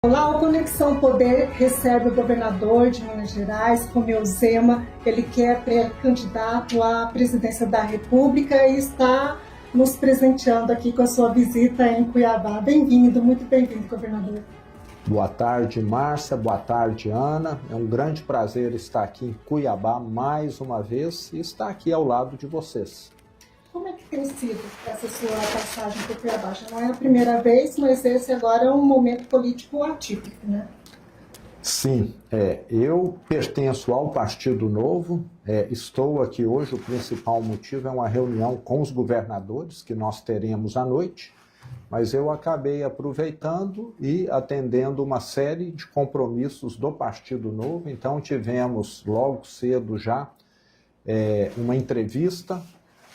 Olá, o Conexão Poder recebe o governador de Minas Gerais, Romeu Zema. Ele que é pré-candidato à presidência da República e está nos presenteando aqui com a sua visita em Cuiabá. Bem-vindo, muito bem-vindo, governador. Boa tarde, Márcia. Boa tarde, Ana. É um grande prazer estar aqui em Cuiabá mais uma vez e estar aqui ao lado de vocês. Como é que tem sido essa sua passagem por Cuiabá? Já não é a primeira vez, mas esse agora é um momento político atípico, né? Sim, eu pertenço ao Partido Novo, estou aqui hoje, o principal motivo é uma reunião com os governadores que nós teremos à noite, mas eu acabei aproveitando e atendendo uma série de compromissos do Partido Novo, então tivemos logo cedo já uma entrevista.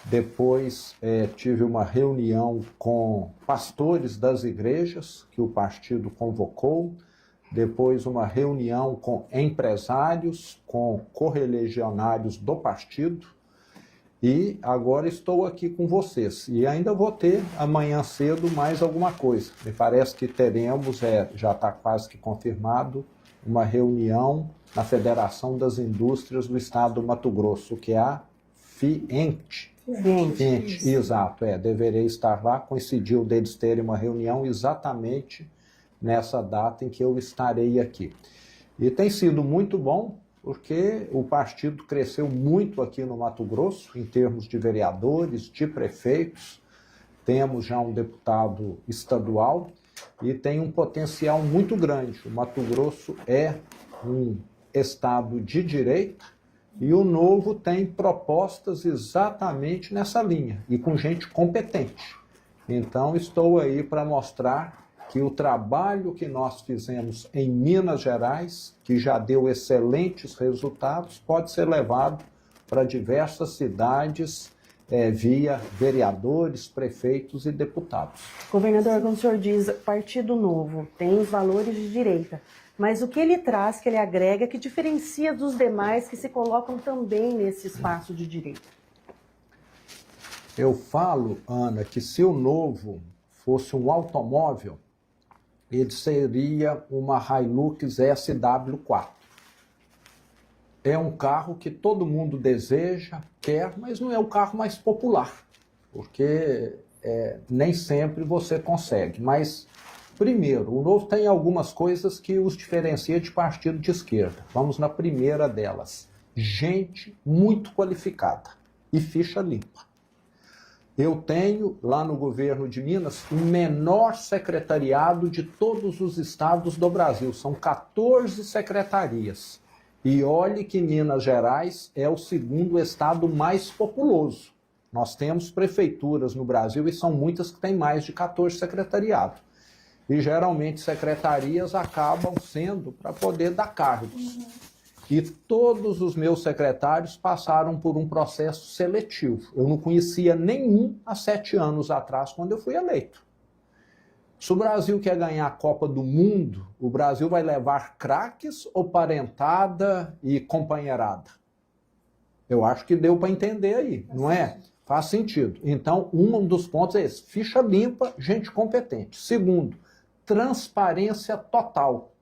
Depois tive uma reunião com pastores das igrejas que o partido convocou, depois uma reunião com empresários, com correligionários do partido e agora estou aqui com vocês. E ainda vou ter amanhã cedo mais alguma coisa. Me parece que teremos, já está quase que confirmado, uma reunião na Federação das Indústrias do Estado do Mato Grosso, que é a FIENT. Gente, Exato, deverei estar lá, coincidiu deles terem uma reunião exatamente nessa data em que eu estarei aqui. E tem sido muito bom, porque o partido cresceu muito aqui no Mato Grosso, em termos de vereadores, de prefeitos, temos já um deputado estadual e tem um potencial muito grande. O Mato Grosso é um estado de direita, e o Novo tem propostas exatamente nessa linha, e com gente competente. Então, estou aí para mostrar que o trabalho que nós fizemos em Minas Gerais, que já deu excelentes resultados, pode ser levado para diversas cidades via vereadores, prefeitos e deputados. Governador, como o senhor diz, Partido Novo tem os valores de direita. Mas o que ele traz, que ele agrega, que diferencia dos demais que se colocam também nesse espaço de direita? Eu falo, Ana, que se o Novo fosse um automóvel, ele seria uma Hilux SW4. É um carro que todo mundo deseja, quer, mas não é o carro mais popular, porque nem sempre você consegue. Mas primeiro, o Novo tem algumas coisas que os diferencia de partido de esquerda. Vamos na primeira delas. Gente muito qualificada e ficha limpa. Eu tenho, lá no governo de Minas, o menor secretariado de todos os estados do Brasil. São 14 secretarias. E olhe que Minas Gerais é o segundo estado mais populoso. Nós temos prefeituras no Brasil e são muitas que têm mais de 14 secretariados. E geralmente secretarias acabam sendo para poder dar cargos. E todos os meus secretários passaram por um processo seletivo. Eu não conhecia nenhum há 7 anos atrás, quando eu fui eleito. Se o Brasil quer ganhar a Copa do Mundo, o Brasil vai levar craques ou parentada e companheirada? Eu acho que deu para entender aí, não é? Faz sentido. Então, um dos pontos é esse: ficha limpa, gente competente. Segundo, transparência total.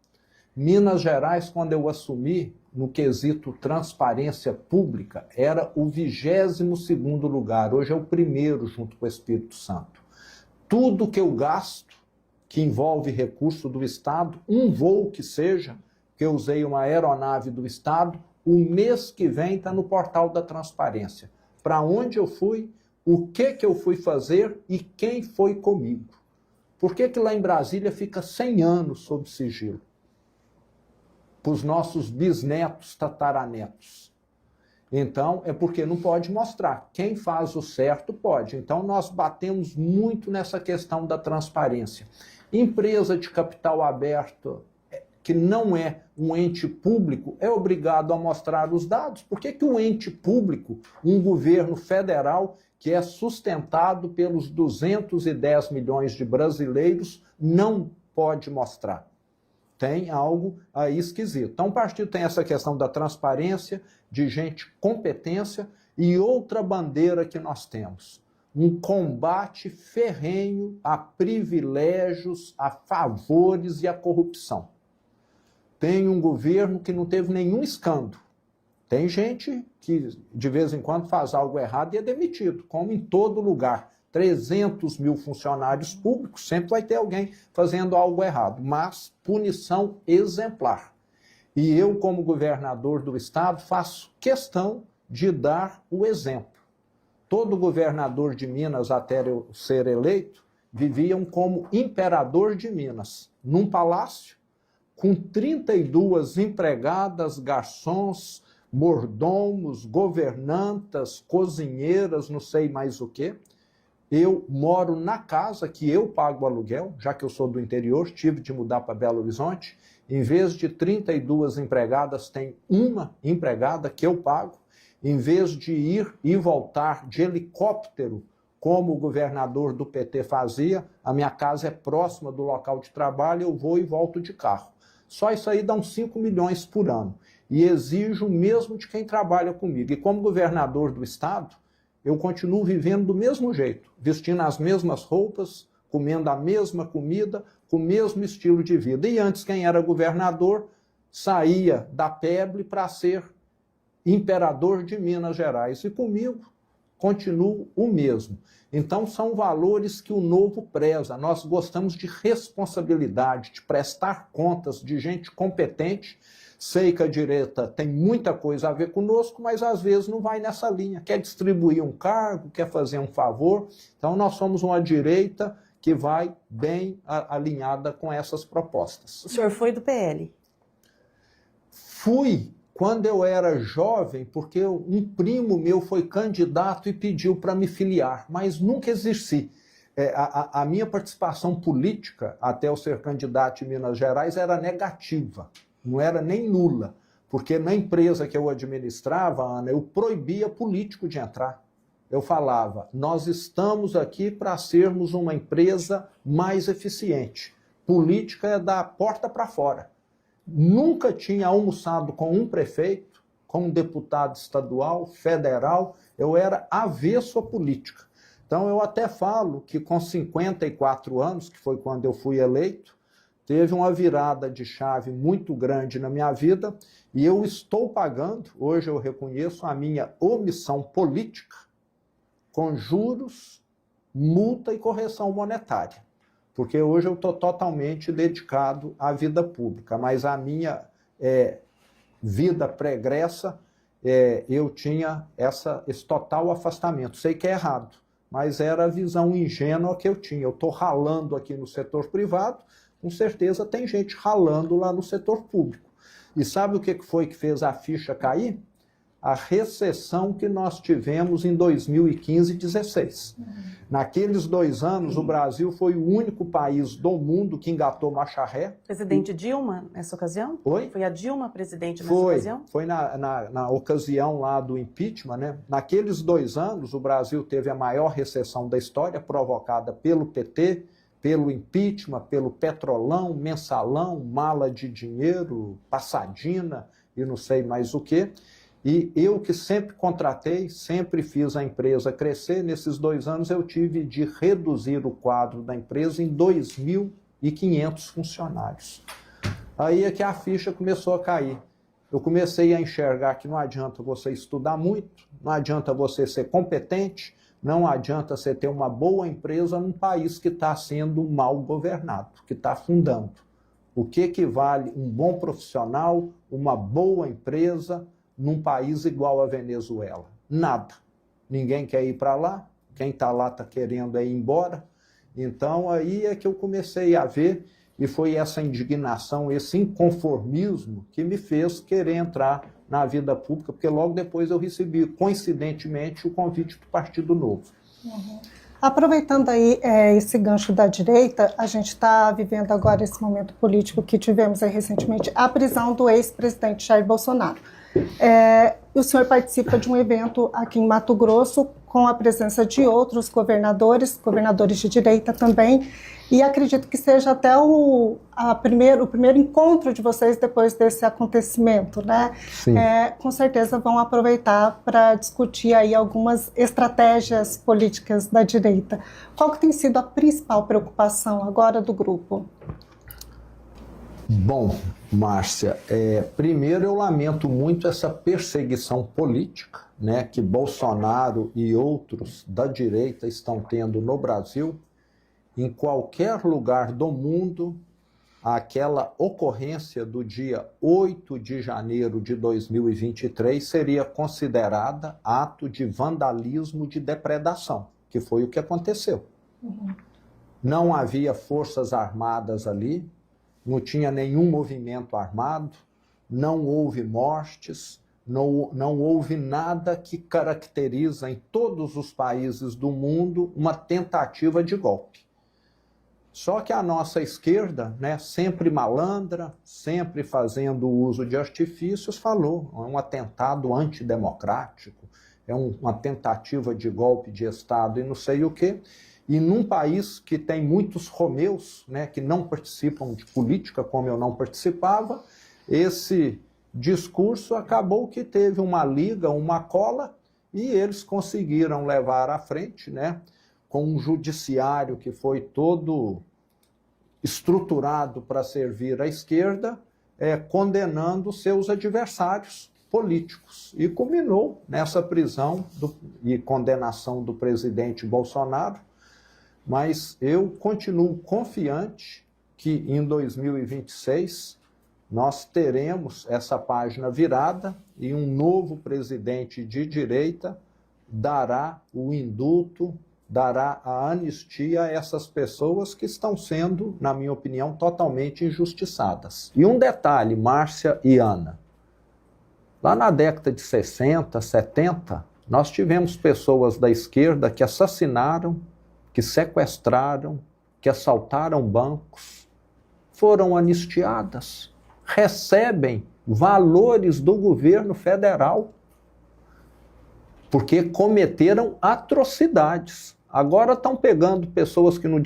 Minas Gerais, quando eu assumi, no quesito transparência pública, era o 22º lugar. Hoje é o primeiro, junto com o Espírito Santo. Tudo que eu gasto, que envolve recurso do Estado, um voo que seja, que eu usei uma aeronave do Estado, o mês que vem está no portal da transparência. Para onde eu fui, o que eu fui fazer e quem foi comigo. Por que lá em Brasília fica 100 anos sob sigilo? Para os nossos bisnetos, tataranetos. Então, é porque não pode mostrar. Quem faz o certo pode. Então, nós batemos muito nessa questão da transparência. Empresa de capital aberto, que não é um ente público, é obrigado a mostrar os dados. Por que o ente público, um governo federal, que é sustentado pelos 210 milhões de brasileiros, não pode mostrar? Tem algo aí esquisito. Então, o partido tem essa questão da transparência, de gente competência, e outra bandeira que nós temos: um combate ferrenho a privilégios, a favores e a corrupção. Tem um governo que não teve nenhum escândalo. Tem gente que, de vez em quando, faz algo errado e é demitido, como em todo lugar. 300 mil funcionários públicos, sempre vai ter alguém fazendo algo errado, mas punição exemplar. E eu, como governador do estado, faço questão de dar o exemplo. Todo governador de Minas, até eu ser eleito, viviam como imperador de Minas, num palácio, com 32 empregadas, garçons, mordomos, governantas, cozinheiras, não sei mais o quê. Eu moro na casa que eu pago o aluguel, já que eu sou do interior, tive de mudar para Belo Horizonte. Em vez de 32 empregadas, tem uma empregada que eu pago. Em vez de ir e voltar de helicóptero, como o governador do PT fazia, a minha casa é próxima do local de trabalho, eu vou e volto de carro. Só isso aí dá uns 5 milhões por ano. E exijo mesmo de quem trabalha comigo. E como governador do estado, eu continuo vivendo do mesmo jeito, vestindo as mesmas roupas, comendo a mesma comida, com o mesmo estilo de vida. E antes, quem era governador saía da Peble para ser imperador de Minas Gerais. E comigo, continuo o mesmo. Então, são valores que o Novo preza. Nós gostamos de responsabilidade, de prestar contas, de gente competente. Sei que a direita tem muita coisa a ver conosco, mas às vezes não vai nessa linha. Quer distribuir um cargo, quer fazer um favor. Então, nós somos uma direita que vai bem alinhada com essas propostas. O senhor foi do PL? Fui quando eu era jovem, porque um primo meu foi candidato e pediu para me filiar, mas nunca exerci. A minha participação política, até eu ser candidato em Minas Gerais, era negativa, não era nem nula, porque na empresa que eu administrava, Ana, eu proibia político de entrar. Eu falava, nós estamos aqui para sermos uma empresa mais eficiente. Política é da porta para fora. Nunca tinha almoçado com um prefeito, com um deputado estadual, federal, eu era avesso à política. Então eu até falo que com 54 anos, que foi quando eu fui eleito, teve uma virada de chave muito grande na minha vida e eu estou pagando, hoje eu reconheço, a minha omissão política com juros, multa e correção monetária. Porque hoje eu estou totalmente dedicado à vida pública, mas a minha vida pregressa, eu tinha esse total afastamento. Sei que é errado, mas era a visão ingênua que eu tinha. Eu estou ralando aqui no setor privado, com certeza tem gente ralando lá no setor público. E sabe o que foi que fez a ficha cair? A recessão que nós tivemos em 2015 e 2016. Naqueles 2 anos, o Brasil foi o único país do mundo que engatou marcha ré. Presidente Dilma, nessa ocasião? Oi? Foi a Dilma presidente nessa ocasião? Foi na ocasião lá do impeachment, né? Naqueles 2 anos, o Brasil teve a maior recessão da história, provocada pelo PT, pelo impeachment, pelo petrolão, mensalão, mala de dinheiro, passadina e não sei mais o quê. E eu que sempre contratei, sempre fiz a empresa crescer, nesses 2 anos eu tive de reduzir o quadro da empresa em 2.500 funcionários. Aí é que a ficha começou a cair. Eu comecei a enxergar que não adianta você estudar muito, não adianta você ser competente, não adianta você ter uma boa empresa num país que está sendo mal governado, que está afundando. O que vale um bom profissional, uma boa empresa, num país igual a Venezuela? Nada. Ninguém quer ir para lá, quem está lá está querendo ir embora. Então aí é que eu comecei a ver, e foi essa indignação, esse inconformismo que me fez querer entrar na vida pública, porque logo depois eu recebi, coincidentemente, o convite do Partido Novo. Uhum. Aproveitando aí esse gancho da direita, a gente está vivendo agora esse momento político que tivemos aí recentemente, a prisão do ex-presidente Jair Bolsonaro. e o senhor participa de um evento aqui em Mato Grosso com a presença de outros governadores de direita também, e acredito que seja até o primeiro encontro de vocês depois desse acontecimento, né? Sim. Com certeza vão aproveitar para discutir aí algumas estratégias políticas da direita. Qual que tem sido a principal preocupação agora do grupo? Bom, Márcia, primeiro eu lamento muito essa perseguição política, né, que Bolsonaro e outros da direita estão tendo no Brasil. Em qualquer lugar do mundo, aquela ocorrência do dia 8 de janeiro de 2023 seria considerada ato de vandalismo, de depredação, que foi o que aconteceu. Uhum. Não havia forças armadas ali, não tinha nenhum movimento armado, não houve mortes, não houve nada que caracteriza em todos os países do mundo uma tentativa de golpe. Só que a nossa esquerda, né, sempre malandra, sempre fazendo uso de artifícios, falou, é um atentado antidemocrático, é uma tentativa de golpe de Estado e não sei o quê. E num país que tem muitos romeus, né, que não participam de política como eu não participava, esse discurso acabou que teve uma liga, uma cola, e eles conseguiram levar à frente, né, com um judiciário que foi todo estruturado para servir à esquerda, condenando seus adversários políticos. E culminou nessa prisão e condenação do presidente Bolsonaro. Mas eu continuo confiante que em 2026 nós teremos essa página virada e um novo presidente de direita dará o indulto, dará a anistia a essas pessoas que estão sendo, na minha opinião, totalmente injustiçadas. E um detalhe, Márcia e Ana, lá na década de 60, 70, nós tivemos pessoas da esquerda que assassinaram, que sequestraram, que assaltaram bancos, foram anistiadas, recebem valores do governo federal, porque cometeram atrocidades. Agora estão pegando pessoas que não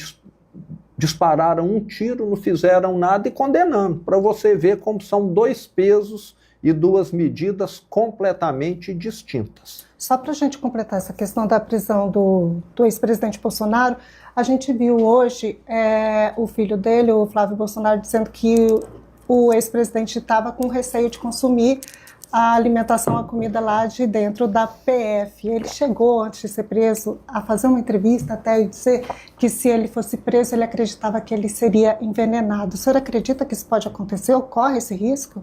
dispararam um tiro, não fizeram nada e condenando, para você ver como são dois pesos e duas medidas completamente distintas. Só para a gente completar essa questão da prisão do ex-presidente Bolsonaro, a gente viu hoje o filho dele, o Flávio Bolsonaro, dizendo que o ex-presidente estava com receio de consumir a alimentação, a comida lá de dentro da PF. Ele chegou, antes de ser preso, a fazer uma entrevista até e dizer que se ele fosse preso, ele acreditava que ele seria envenenado. O senhor acredita que isso pode acontecer? Ocorre esse risco?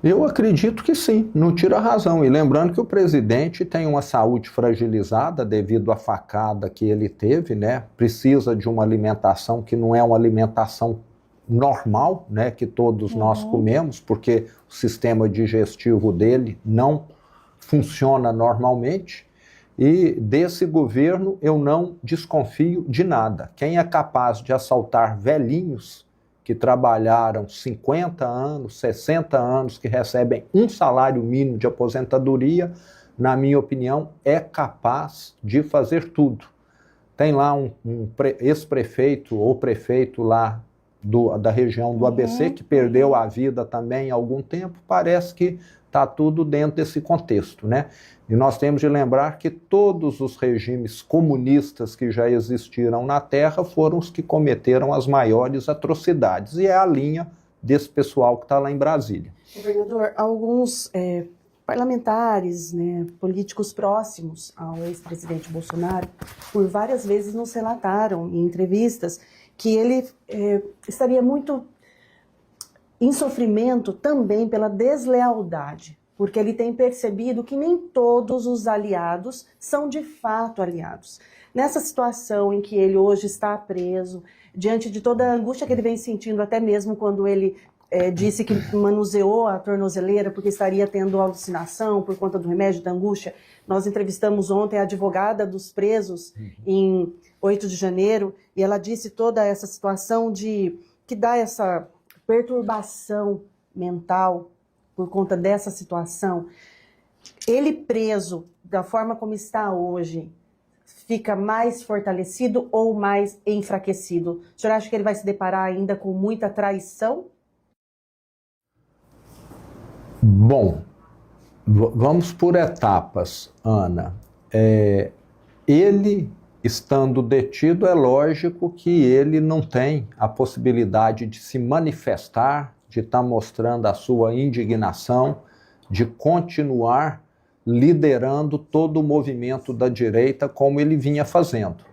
Eu acredito que sim, não tira a razão. E lembrando que o presidente tem uma saúde fragilizada devido à facada que ele teve, né? Precisa de uma alimentação que não é uma alimentação normal, né? Que todos nós comemos, porque o sistema digestivo dele não funciona normalmente. E desse governo eu não desconfio de nada. Quem é capaz de assaltar velhinhos que trabalharam 50 anos, 60 anos, que recebem um salário mínimo de aposentadoria, na minha opinião, é capaz de fazer tudo. Tem lá um ex-prefeito ou prefeito lá da região do ABC, que perdeu a vida também há algum tempo, parece que está tudo dentro desse contexto, né? E nós temos de lembrar que todos os regimes comunistas que já existiram na Terra foram os que cometeram as maiores atrocidades. E é a linha desse pessoal que está lá em Brasília. Governador, alguns parlamentares, né, políticos próximos ao ex-presidente Bolsonaro, por várias vezes nos relataram em entrevistas que ele estaria muito em sofrimento também pela deslealdade, porque ele tem percebido que nem todos os aliados são de fato aliados. Nessa situação em que ele hoje está preso, diante de toda a angústia que ele vem sentindo, até mesmo quando ele disse que manuseou a tornozeleira porque estaria tendo alucinação por conta do remédio da angústia. Nós entrevistamos ontem a advogada dos presos em 8 de janeiro e ela disse toda essa situação que dá essa perturbação mental por conta dessa situação. ele preso da forma como está hoje, fica mais fortalecido ou mais enfraquecido? O senhor acha que ele vai se deparar ainda com muita traição? Bom, vamos por etapas, Ana. Ele, estando detido, é lógico que ele não tem a possibilidade de se manifestar, de estar mostrando a sua indignação, de continuar liderando todo o movimento da direita como ele vinha fazendo.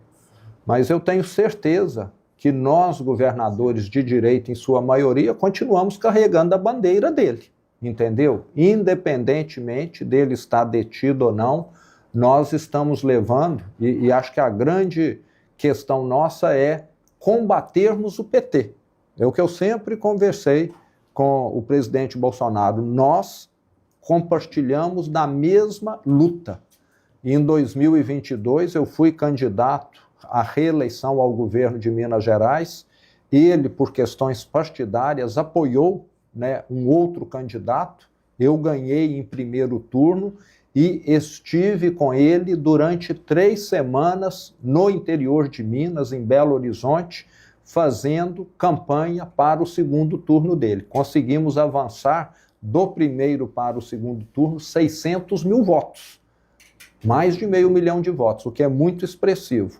Mas eu tenho certeza que nós, governadores de direita, em sua maioria, continuamos carregando a bandeira dele, entendeu? Independentemente dele estar detido ou não, nós estamos levando, e acho que a grande questão nossa é combatermos o PT. É o que eu sempre conversei com o presidente Bolsonaro. Nós compartilhamos da mesma luta. E em 2022 eu fui candidato à reeleição ao governo de Minas Gerais. Ele, por questões partidárias, apoiou, né, um outro candidato. Eu ganhei em primeiro turno e estive com ele durante 3 semanas no interior de Minas, em Belo Horizonte, fazendo campanha para o segundo turno dele. Conseguimos avançar do primeiro para o segundo turno 600 mil votos, mais de 500 mil de votos, o que é muito expressivo.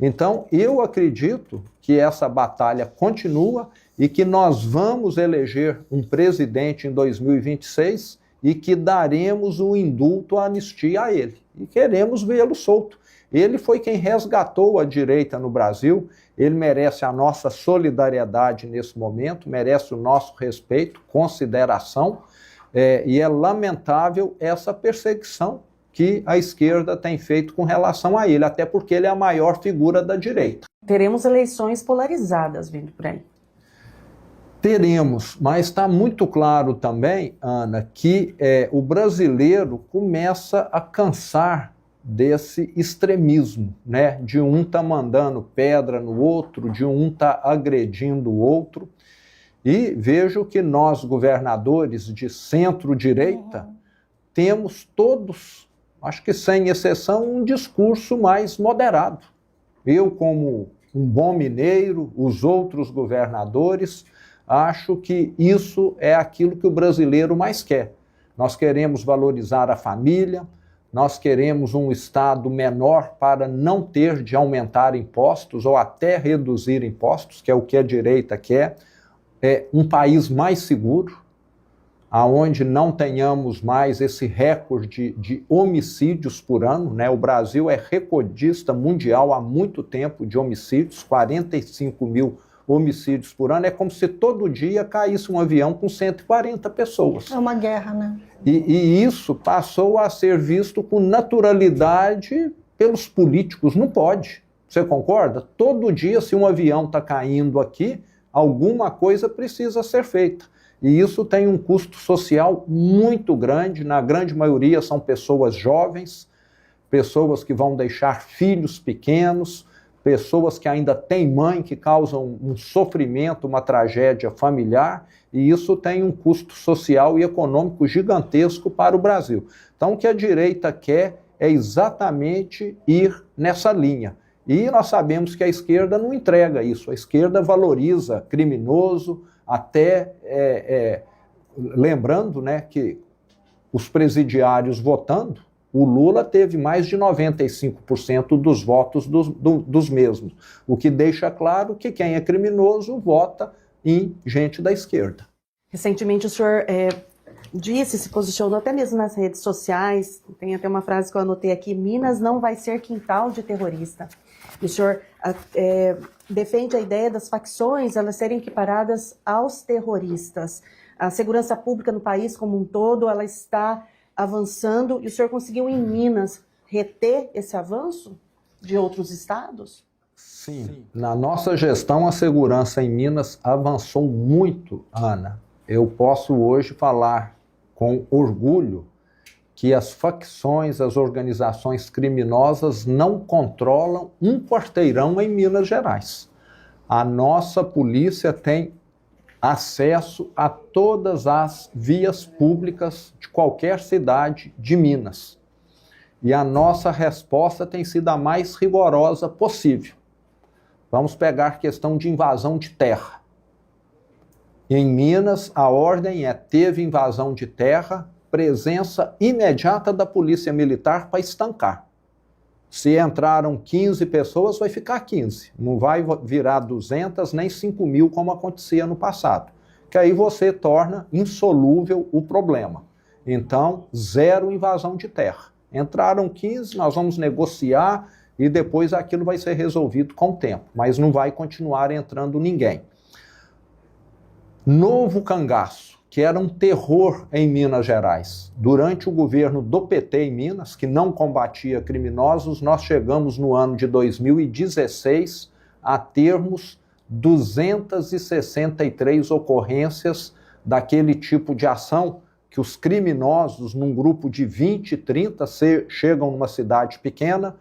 Então, eu acredito que essa batalha continua e que nós vamos eleger um presidente em 2026 e que daremos o indulto, a anistia a ele. E queremos vê-lo solto. Ele foi quem resgatou a direita no Brasil, ele merece a nossa solidariedade nesse momento, merece o nosso respeito, consideração, e é lamentável essa perseguição que a esquerda tem feito com relação a ele, até porque ele é a maior figura da direita. Teremos eleições polarizadas vindo por aí. Teremos, mas está muito claro também, Ana, que o brasileiro começa a cansar desse extremismo, né? De um tá mandando pedra no outro, de um tá agredindo o outro. E vejo que nós, governadores de centro-direita, temos todos, acho que sem exceção, um discurso mais moderado. Eu, como um bom mineiro, os outros governadores, acho que isso é aquilo que o brasileiro mais quer. Nós queremos valorizar a família, nós queremos um Estado menor para não ter de aumentar impostos ou até reduzir impostos, que é o que a direita quer. Um país mais seguro, aonde não tenhamos mais esse recorde de homicídios por ano, né? O Brasil é recordista mundial há muito tempo de homicídios, 45 mil homicídios por ano. É como se todo dia caísse um avião com 140 pessoas. É uma guerra, né? E isso passou a ser visto com naturalidade pelos políticos. Não pode. Você concorda? Todo dia, se um avião está caindo aqui, alguma coisa precisa ser feita. E isso tem um custo social muito grande. Na grande maioria são pessoas jovens, pessoas que vão deixar filhos pequenos, pessoas que ainda têm mãe, que causam um sofrimento, uma tragédia familiar, e isso tem um custo social e econômico gigantesco para o Brasil. Então, o que a direita quer é exatamente ir nessa linha. E nós sabemos que a esquerda não entrega isso. A esquerda valoriza criminoso, até lembrando, né, que os presidiários votando, o Lula teve mais de 95% dos votos dos mesmos, o que deixa claro que quem é criminoso vota em gente da esquerda. Recentemente o senhor disse, se posicionou até mesmo nas redes sociais, tem até uma frase que eu anotei aqui: Minas não vai ser quintal de terrorista. O senhor defende a ideia das facções elas serem equiparadas aos terroristas. A segurança pública no país como um todo, ela está avançando, e o senhor conseguiu em Minas reter esse avanço de outros estados? Sim. Na nossa gestão, a segurança em Minas avançou muito, Ana. Eu posso hoje falar com orgulho que as facções, as organizações criminosas não controlam um quarteirão em Minas Gerais. A nossa polícia tem acesso a todas as vias públicas de qualquer cidade de Minas. E a nossa resposta tem sido a mais rigorosa possível. Vamos pegar a questão de invasão de terra. Em Minas, a ordem teve invasão de terra, presença imediata da Polícia Militar para estancar. Se entraram 15 pessoas, vai ficar 15. Não vai virar 200 nem 5.000 como acontecia no passado. Que aí você torna insolúvel o problema. Então, zero invasão de terra. Entraram 15, nós vamos negociar e depois aquilo vai ser resolvido com o tempo. Mas não vai continuar entrando ninguém. Novo Cangaço, que era um terror em Minas Gerais. Durante o governo do PT em Minas, que não combatia criminosos, nós chegamos no ano de 2016 a termos 263 ocorrências daquele tipo de ação que os criminosos, num grupo de 20, 30, chegam numa cidade pequena,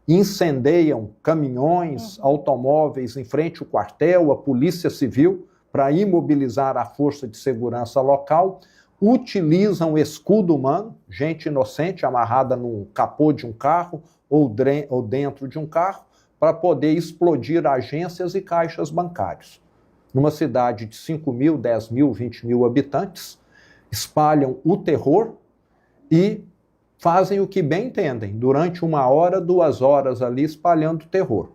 incendeiam caminhões, automóveis em frente ao quartel, a polícia civil, para imobilizar a força de segurança local, utilizam escudo humano, gente inocente amarrada no capô de um carro ou dentro de um carro, para poder explodir agências e caixas bancários. Numa cidade de 5.000, 10.000, 20.000 habitantes, espalham o terror e fazem o que bem entendem, durante 1 hora, 2 horas ali espalhando o terror.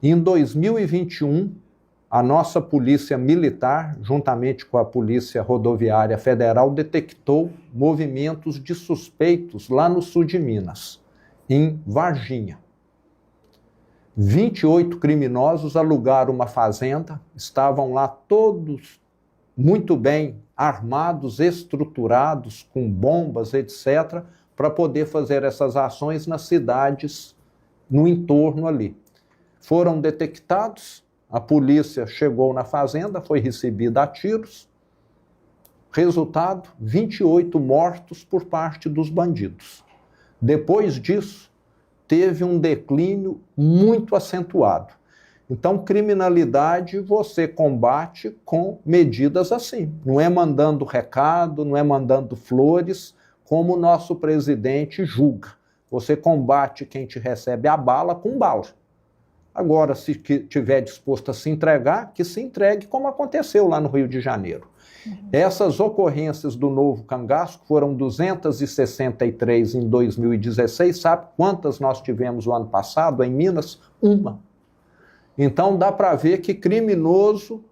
Em 2021, a nossa Polícia Militar, juntamente com a Polícia Rodoviária Federal, detectou movimentos de suspeitos lá no sul de Minas, em Varginha. 28 criminosos alugaram uma fazenda, estavam lá todos muito bem armados, estruturados, com bombas, etc., para poder fazer essas ações nas cidades no entorno ali. Foram detectados, a polícia chegou na fazenda, foi recebida a tiros. Resultado, 28 mortos por parte dos bandidos. Depois disso, teve um declínio muito acentuado. Então, criminalidade você combate com medidas assim. Não é mandando recado, não é mandando flores, como o nosso presidente julga. Você combate quem te recebe a bala com bala. Agora, se estiver disposto a se entregar, que se entregue, como aconteceu lá no Rio de Janeiro. Essas ocorrências do Novo Cangaço, que foram 263 em 2016, sabe quantas nós tivemos o ano passado em Minas? 1. Então dá para ver que criminoso,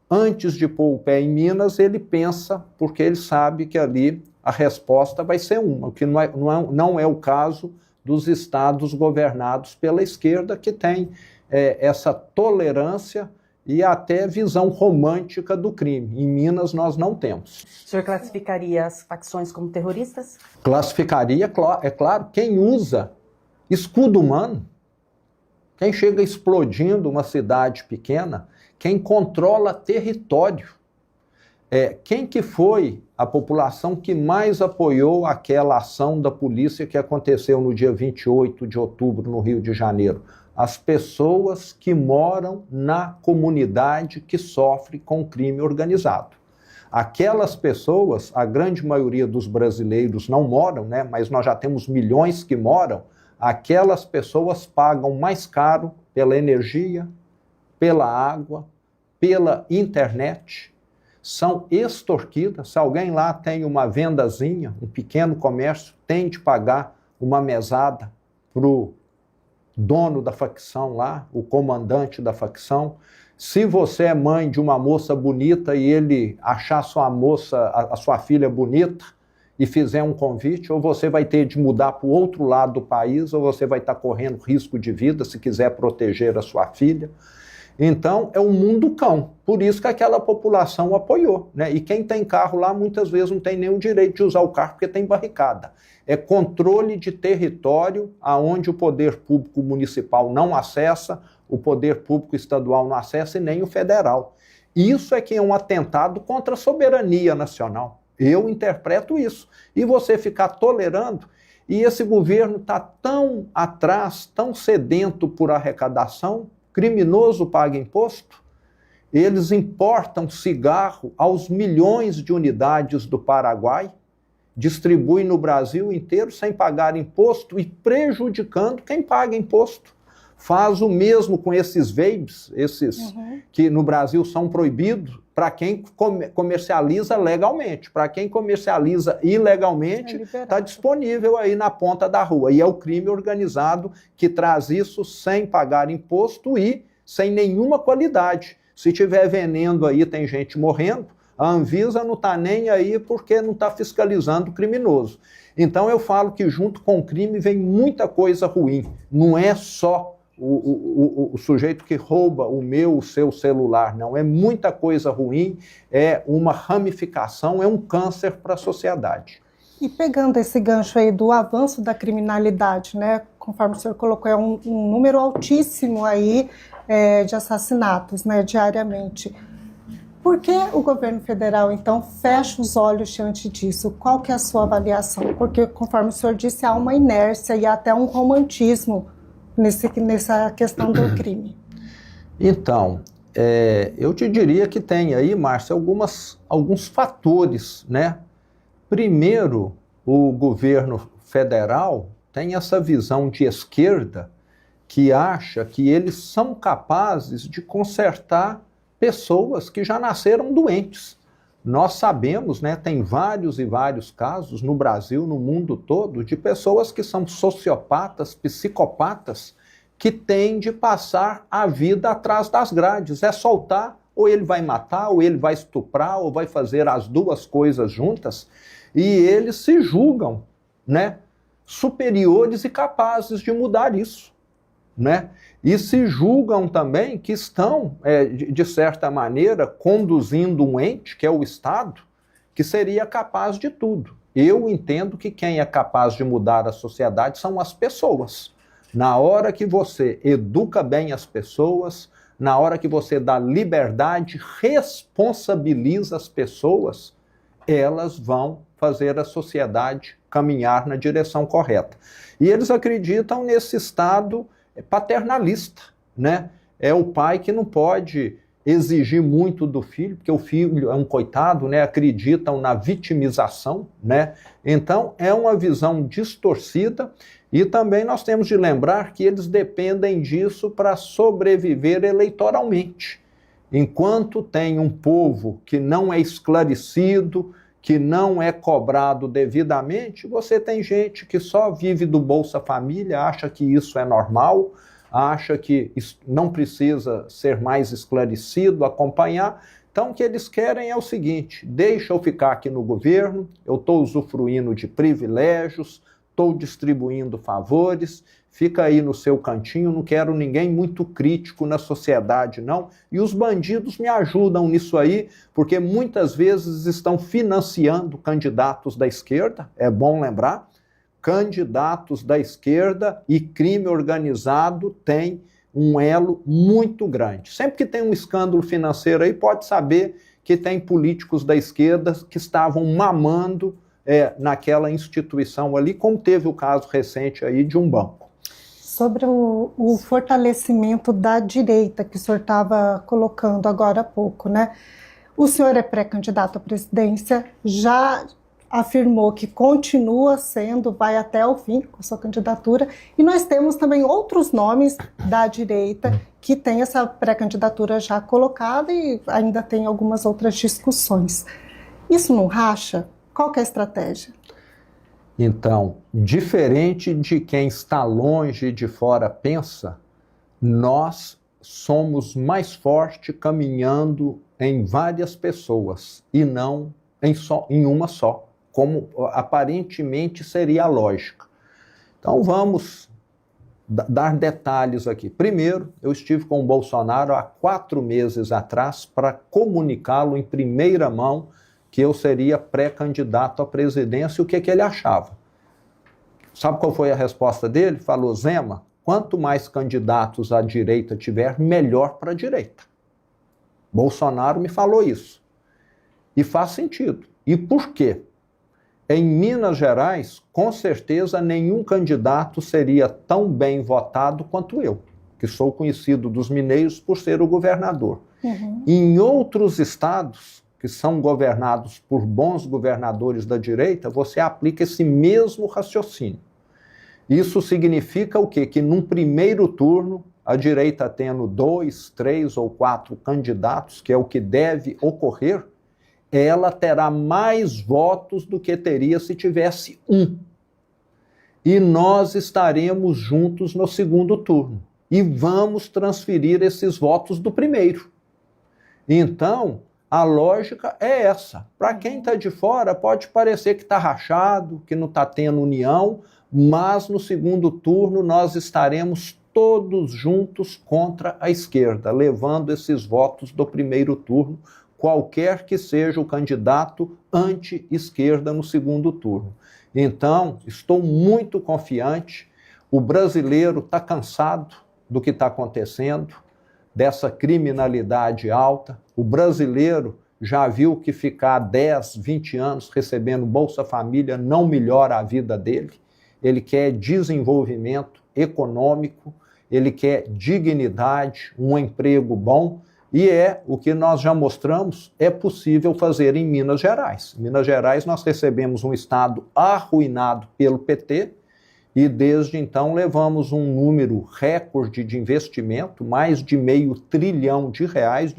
antes de pôr o pé em Minas, ele pensa, porque ele sabe que ali a resposta vai ser uma, o que não é o caso dos estados governados pela esquerda, que tem essa tolerância e até visão romântica do crime. Em Minas nós não temos. O senhor classificaria as facções como terroristas? Classificaria, é claro, quem usa escudo humano, quem chega explodindo uma cidade pequena, quem controla território. Quem que foi a população que mais apoiou aquela ação da polícia que aconteceu no dia 28 de outubro no Rio de Janeiro? As pessoas que moram na comunidade que sofre com crime organizado. Aquelas pessoas, a grande maioria dos brasileiros não moram, né, mas nós já temos milhões que moram, aquelas pessoas pagam mais caro pela energia, pela água, pela internet, são extorquidas. Se alguém lá tem uma vendazinha, um pequeno comércio, tem de pagar uma mesada para o dono da facção lá, o comandante da facção. Se você é mãe de uma moça bonita e ele achar a sua filha bonita e fizer um convite, ou você vai ter de mudar para o outro lado do país, ou você vai estar correndo risco de vida se quiser proteger a sua filha. Então, é um mundo cão. Por isso que aquela população apoiou, né? E quem tem carro lá, muitas vezes não tem nenhum direito de usar o carro, porque tem barricada. É controle de território, aonde o poder público municipal não acessa, o poder público estadual não acessa e nem o federal. Isso é que é um atentado contra a soberania nacional. Eu interpreto isso. E você ficar tolerando, e esse governo está tão atrás, tão sedento por arrecadação, criminoso paga imposto, eles importam cigarro aos milhões de unidades do Paraguai, distribuem no Brasil inteiro sem pagar imposto e prejudicando quem paga imposto. Faz o mesmo com esses vapes, que no Brasil são proibidos, para quem comercializa legalmente. Para quem comercializa ilegalmente, está disponível aí na ponta da rua. E é o crime organizado que traz isso sem pagar imposto e sem nenhuma qualidade. Se tiver veneno aí, tem gente morrendo, a Anvisa não está nem aí porque não está fiscalizando o criminoso. Então eu falo que junto com o crime vem muita coisa ruim. Não é só o sujeito que rouba o seu celular, não. É muita coisa ruim, é uma ramificação, é um câncer para a sociedade. E pegando esse gancho aí do avanço da criminalidade, né, conforme o senhor colocou, é um número altíssimo aí de assassinatos, né, diariamente. Por que o governo federal, então, fecha os olhos diante disso? Qual que é a sua avaliação? Porque, conforme o senhor disse, há uma inércia e até um romantismo nessa questão do crime. Então, eu te diria que tem aí, Márcia, alguns fatores, né? Primeiro, o governo federal tem essa visão de esquerda que acha que eles são capazes de consertar pessoas que já nasceram doentes. Nós sabemos, né, tem vários e vários casos no Brasil, no mundo todo, de pessoas que são sociopatas, psicopatas, que têm de passar a vida atrás das grades. É soltar, ou ele vai matar, ou ele vai estuprar, ou vai fazer as duas coisas juntas, e eles se julgam, né, superiores e capazes de mudar isso, né? E se julgam também que estão, de certa maneira, conduzindo um ente, que é o Estado, que seria capaz de tudo. Eu entendo que quem é capaz de mudar a sociedade são as pessoas. Na hora que você educa bem as pessoas, na hora que você dá liberdade, responsabiliza as pessoas, elas vão fazer a sociedade caminhar na direção correta. E eles acreditam nesse Estado paternalista, né? É o pai que não pode exigir muito do filho, porque o filho é um coitado, né? Acreditam na vitimização, né? Então, é uma visão distorcida e também nós temos de lembrar que eles dependem disso para sobreviver eleitoralmente. Enquanto tem um povo que não é esclarecido, que não é cobrado devidamente, você tem gente que só vive do Bolsa Família, acha que isso é normal, acha que não precisa ser mais esclarecido, acompanhar. Então, o que eles querem é o seguinte: deixa eu ficar aqui no governo, eu estou usufruindo de privilégios, estou distribuindo favores, fica aí no seu cantinho, não quero ninguém muito crítico na sociedade, não. E os bandidos me ajudam nisso aí, porque muitas vezes estão financiando candidatos da esquerda, é bom lembrar, candidatos da esquerda e crime organizado tem um elo muito grande. Sempre que tem um escândalo financeiro aí, pode saber que tem políticos da esquerda que estavam mamando naquela instituição ali, como teve o caso recente aí de um banco. Sobre o fortalecimento da direita que o senhor estava colocando agora há pouco, né? O senhor é pré-candidato à presidência, já afirmou que continua sendo, vai até o fim com a sua candidatura, e nós temos também outros nomes da direita que têm essa pré-candidatura já colocada e ainda tem algumas outras discussões. Isso não racha? Qual que é a estratégia? Então, diferente de quem está longe de fora pensa, nós somos mais fortes caminhando em várias pessoas e não em uma só, como aparentemente seria a lógica. Então vamos dar detalhes aqui. Primeiro, eu estive com o Bolsonaro há 4 meses atrás para comunicá-lo em primeira mão que eu seria pré-candidato à presidência e o que ele achava. Sabe qual foi a resposta dele? Falou: Zema, quanto mais candidatos à direita tiver, melhor para a direita. Bolsonaro me falou isso. E faz sentido. E por quê? Em Minas Gerais, com certeza, nenhum candidato seria tão bem votado quanto eu. que sou conhecido dos mineiros por ser o governador. Em outros estados, que são governados por bons governadores da direita, você aplica esse mesmo raciocínio. Isso significa o quê? Que num primeiro turno, a direita tendo 2, 3 ou 4 candidatos, que é o que deve ocorrer, ela terá mais votos do que teria se tivesse um. E nós estaremos juntos no segundo turno. E vamos transferir esses votos do primeiro. Então, a lógica é essa. Para quem está de fora, pode parecer que está rachado, que não está tendo união, mas no segundo turno nós estaremos todos juntos contra a esquerda, levando esses votos do primeiro turno, qualquer que seja o candidato anti-esquerda no segundo turno. Então, estou muito confiante, o brasileiro está cansado do que está acontecendo, dessa criminalidade alta, o brasileiro já viu que ficar 10, 20 anos recebendo Bolsa Família não melhora a vida dele, ele quer desenvolvimento econômico, ele quer dignidade, um emprego bom, e é o que nós já mostramos, é possível fazer em Minas Gerais. Em Minas Gerais nós recebemos um estado arruinado pelo PT, e desde então levamos um número recorde de investimento, mais de R$500 bilhão de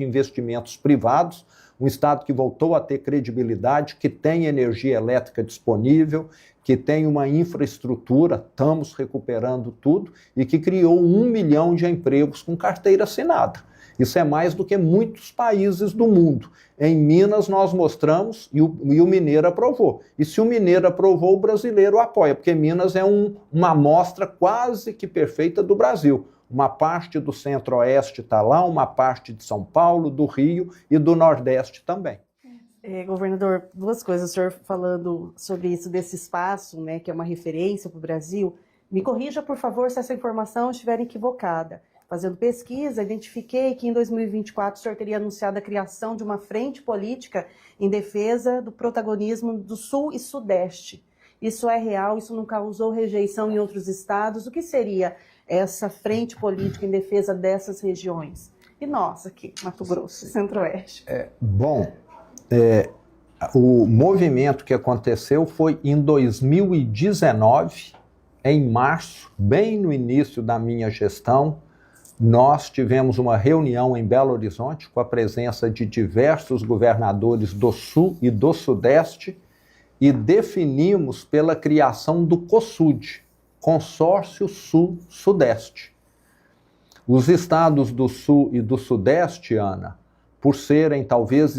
investimentos privados, um estado que voltou a ter credibilidade, que tem energia elétrica disponível, que tem uma infraestrutura, estamos recuperando tudo, e que criou 1 milhão de empregos com carteira assinada. Isso é mais do que muitos países do mundo. Em Minas nós mostramos e o mineiro aprovou. E se o mineiro aprovou, o brasileiro apoia, porque Minas é uma amostra quase que perfeita do Brasil. Uma parte do Centro-Oeste está lá, uma parte de São Paulo, do Rio e do Nordeste também. Governador, duas coisas, o senhor falando sobre isso, desse espaço, né, que é uma referência para o Brasil. Me corrija, por favor, se essa informação estiver equivocada. Fazendo pesquisa, identifiquei que em 2024 o senhor teria anunciado a criação de uma frente política em defesa do protagonismo do Sul e Sudeste. Isso é real? Isso não causou rejeição em outros estados? O que seria essa frente política em defesa dessas regiões? E nós aqui, Mato Grosso, Centro-Oeste. O movimento que aconteceu foi em 2019, em março, bem no início da minha gestão. Nós tivemos uma reunião em Belo Horizonte com a presença de diversos governadores do Sul e do Sudeste e definimos pela criação do COSUD, Consórcio Sul-Sudeste. Os estados do Sul e do Sudeste, Ana, por ser talvez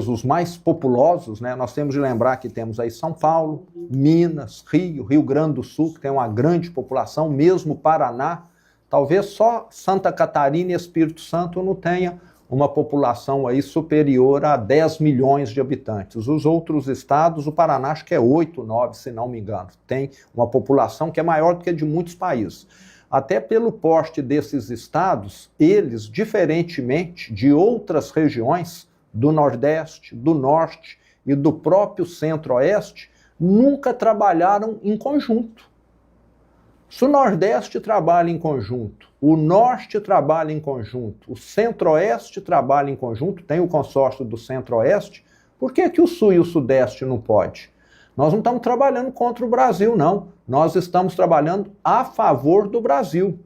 os mais populosos, né? Nós temos de lembrar que temos aí São Paulo, Minas, Rio Grande do Sul, que tem uma grande população, mesmo Paraná. Talvez só Santa Catarina e Espírito Santo não tenha uma população aí superior a 10 milhões de habitantes. Os outros estados, o Paraná acho que é 8, 9, se não me engano, tem uma população que é maior do que a de muitos países. Até pelo porte desses estados, eles, diferentemente de outras regiões do Nordeste, do Norte e do próprio Centro-Oeste, nunca trabalharam em conjunto. Se o Nordeste trabalha em conjunto, o Norte trabalha em conjunto, o Centro-Oeste trabalha em conjunto, tem o consórcio do Centro-Oeste, por que que o Sul e o Sudeste não pode? Nós não estamos trabalhando contra o Brasil, não. Nós estamos trabalhando a favor do Brasil.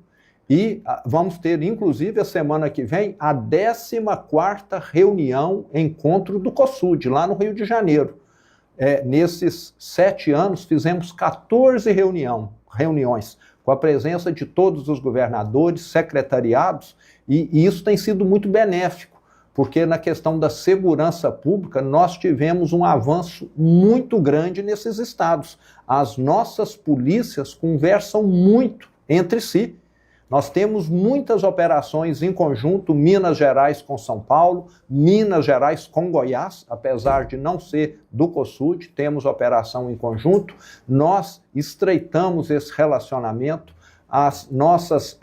E vamos ter, inclusive, a semana que vem, a 14ª reunião, encontro do COSUD, lá no Rio de Janeiro. Nesses 7 anos, fizemos 14 reuniões, com a presença de todos os governadores, secretariados, e isso tem sido muito benéfico, porque na questão da segurança pública nós tivemos um avanço muito grande nesses estados. As nossas polícias conversam muito entre si. Nós temos muitas operações em conjunto, Minas Gerais com São Paulo, Minas Gerais com Goiás, apesar de não ser do COSUD, temos operação em conjunto. Nós estreitamos esse relacionamento, as nossas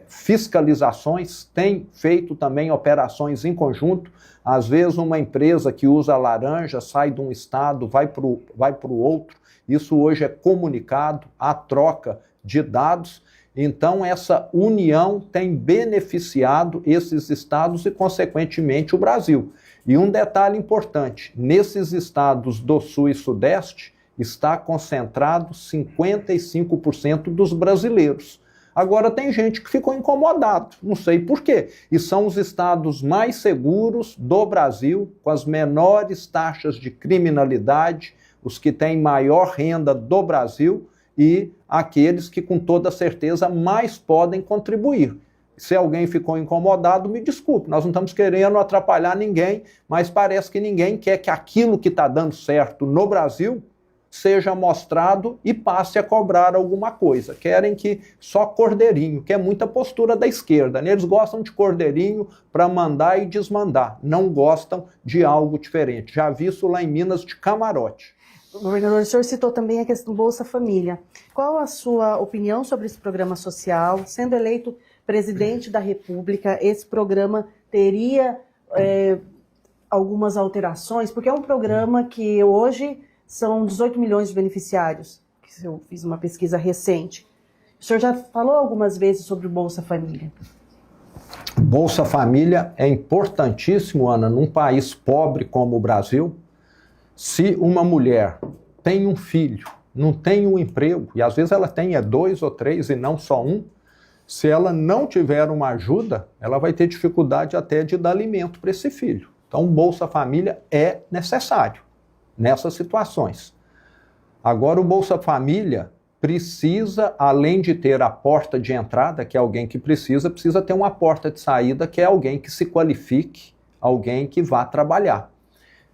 fiscalizações têm feito também operações em conjunto. Às vezes uma empresa que usa laranja sai de um estado, vai para o outro. Isso hoje é comunicado, há troca de dados. Então, essa união tem beneficiado esses estados e, consequentemente, o Brasil. E um detalhe importante, nesses estados do Sul e Sudeste, está concentrado 55% dos brasileiros. Agora tem gente que ficou incomodado, não sei por quê. E são os estados mais seguros do Brasil, com as menores taxas de criminalidade, os que têm maior renda do Brasil e aqueles que, com toda certeza, mais podem contribuir. Se alguém ficou incomodado, me desculpe, nós não estamos querendo atrapalhar ninguém, mas parece que ninguém quer que aquilo que está dando certo no Brasil seja mostrado e passe a cobrar alguma coisa. Querem que só cordeirinho, que é muita postura da esquerda, né? Eles gostam de cordeirinho para mandar e desmandar, não gostam de algo diferente. Já vi isso lá em Minas de camarote. Governador, o senhor citou também a questão do Bolsa Família. Qual a sua opinião sobre esse programa social? Sendo eleito presidente da República, esse programa teria algumas alterações? Porque é um programa que hoje são 18 milhões de beneficiários, que eu fiz uma pesquisa recente. O senhor já falou algumas vezes sobre o Bolsa Família. Bolsa Família é importantíssimo, Ana, num país pobre como o Brasil. Se uma mulher tem um filho, não tem um emprego, e às vezes ela tem 2 ou 3 e não só um, se ela não tiver uma ajuda, ela vai ter dificuldade até de dar alimento para esse filho. Então, o Bolsa Família é necessário nessas situações. Agora, o Bolsa Família precisa, além de ter a porta de entrada, que é alguém que precisa ter uma porta de saída, que é alguém que se qualifique, alguém que vá trabalhar.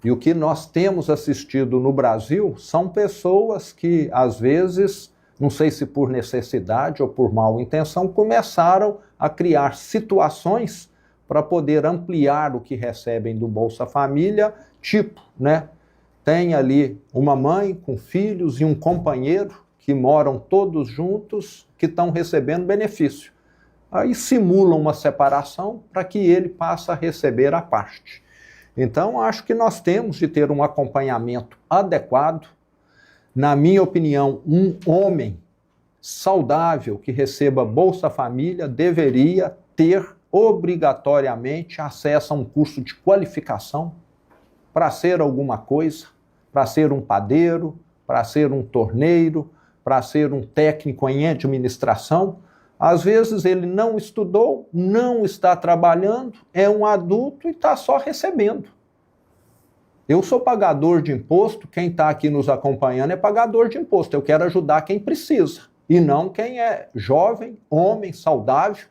E o que nós temos assistido no Brasil são pessoas que, às vezes, não sei se por necessidade ou por mal intenção, começaram a criar situações para poder ampliar o que recebem do Bolsa Família, tipo, né? Tem ali uma mãe com filhos e um companheiro que moram todos juntos, que estão recebendo benefício. Aí simulam uma separação para que ele passe a receber a parte. Então, acho que nós temos de ter um acompanhamento adequado. Na minha opinião, um homem saudável que receba Bolsa Família deveria ter obrigatoriamente acesso a um curso de qualificação para ser alguma coisa, para ser um padeiro, para ser um torneiro, para ser um técnico em administração. Às vezes ele não estudou, não está trabalhando, é um adulto e está só recebendo. Eu sou pagador de imposto, quem está aqui nos acompanhando é pagador de imposto. Eu quero ajudar quem precisa, e não quem é jovem, homem, saudável.